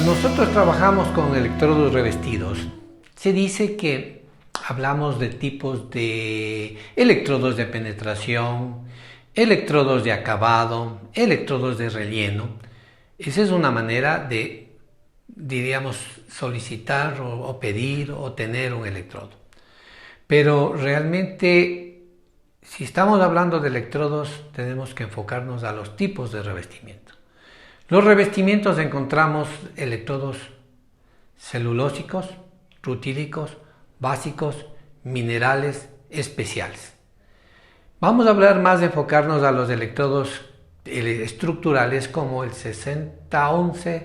Nosotros trabajamos con electrodos revestidos. Se dice que hablamos de tipos de electrodos de penetración, electrodos de acabado, electrodos de relleno. Esa es una manera de, diríamos, solicitar o pedir o tener un electrodo. Pero realmente, si estamos hablando de electrodos, tenemos que enfocarnos a los tipos de revestimiento. Los revestimientos encontramos electrodos celulósicos, rutílicos, básicos, minerales, especiales. Vamos a hablar más de enfocarnos a los electrodos estructurales como el 60-11,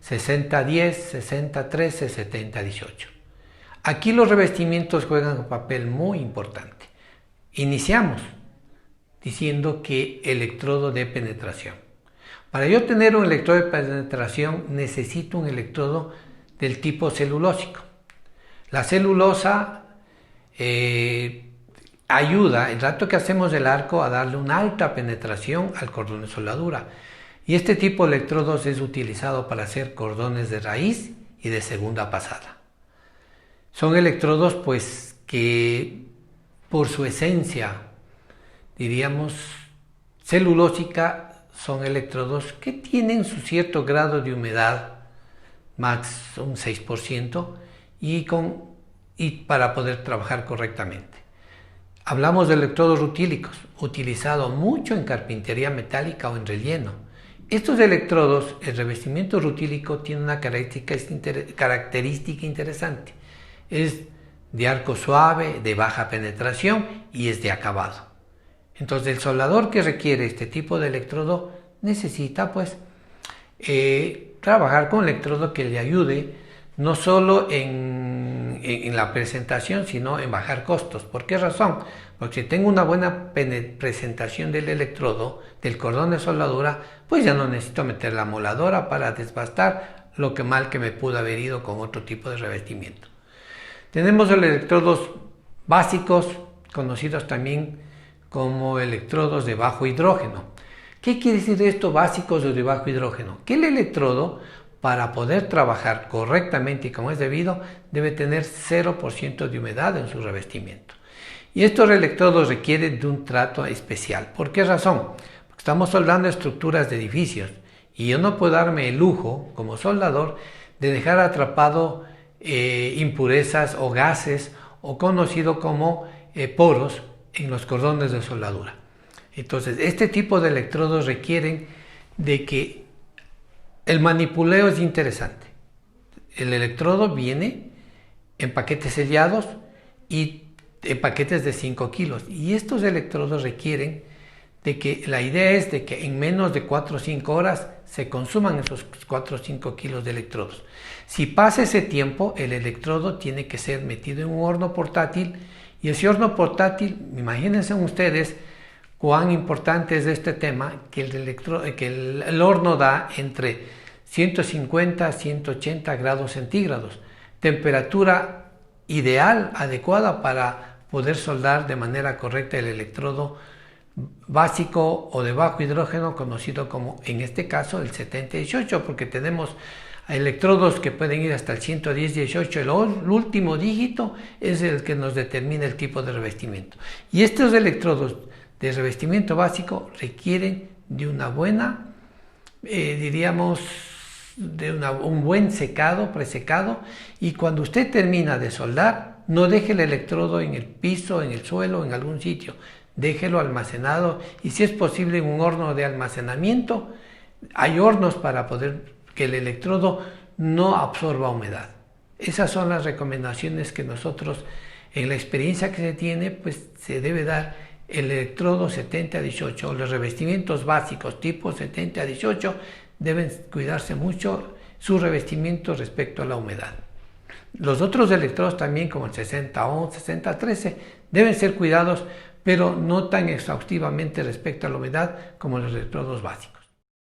60-10, 60-13, 70-18. Aquí los revestimientos juegan un papel muy importante. Iniciamos diciendo que electrodo de penetración. Para yo tener un electrodo de penetración necesito un electrodo del tipo celulósico. La celulosa ayuda, el rato que hacemos el arco, a darle una alta penetración al cordón de soldadura. Y este tipo de electrodos es utilizado para hacer cordones de raíz y de segunda pasada. Son electrodos pues que por su esencia, diríamos, celulósica, son electrodos que tienen su cierto grado de humedad, max un 6%, y para poder trabajar correctamente. Hablamos de electrodos rutílicos, utilizado mucho en carpintería metálica o en relleno. Estos electrodos, el revestimiento rutílico tiene una característica interesante. Es de arco suave, de baja penetración y es de acabado. Entonces el soldador que requiere este tipo de electrodo necesita pues trabajar con un electrodo que le ayude no solo en la presentación, sino en bajar costos. ¿Por qué razón? Porque si tengo una buena presentación del electrodo, del cordón de soldadura, pues ya no necesito meter la moladora para desbastar lo que mal que me pudo haber ido con otro tipo de revestimiento. Tenemos los electrodos básicos, conocidos también como electrodos de bajo hidrógeno. ¿Qué quiere decir esto, básicos o de bajo hidrógeno? Que el electrodo, para poder trabajar correctamente y como es debido, debe tener 0% de humedad en su revestimiento. Y estos electrodos requieren de un trato especial. ¿Por qué razón? Porque estamos soldando estructuras de edificios y yo no puedo darme el lujo, como soldador, de dejar atrapado impurezas o gases o conocido como poros en los cordones de soldadura. Entonces, este tipo de electrodos requieren de que el manipuleo es interesante. El electrodo viene en paquetes sellados y en paquetes de 5 kilos. Y estos electrodos requieren de que la idea es de que en menos de 4 o 5 horas se consuman esos 4 o 5 kilos de electrodos. Si pasa ese tiempo, el electrodo tiene que ser metido en un horno portátil. Y ese horno portátil, imagínense ustedes cuán importante es este tema, que el horno da entre 150 a 180 grados centígrados, temperatura ideal, adecuada para poder soldar de manera correcta el electrodo básico o de bajo hidrógeno, conocido como, en este caso, el 70-18, porque tenemos electrodos que pueden ir hasta el 110-18, el último dígito es el que nos determina el tipo de revestimiento. Y estos electrodos de revestimiento básico requieren de una buena, diríamos, un buen secado, presecado, y cuando usted termina de soldar, no deje el electrodo en el piso, en el suelo, en algún sitio, déjelo almacenado, y si es posible en un horno de almacenamiento. Hay hornos para poder que el electrodo no absorba humedad. Esas son las recomendaciones que nosotros, en la experiencia que se tiene, pues se debe dar el electrodo 70-18. Los revestimientos básicos tipo 70-18 deben cuidarse mucho su revestimiento respecto a la humedad. Los otros electrodos también, como el 60-11, 60-13, deben ser cuidados, pero no tan exhaustivamente respecto a la humedad como los electrodos básicos.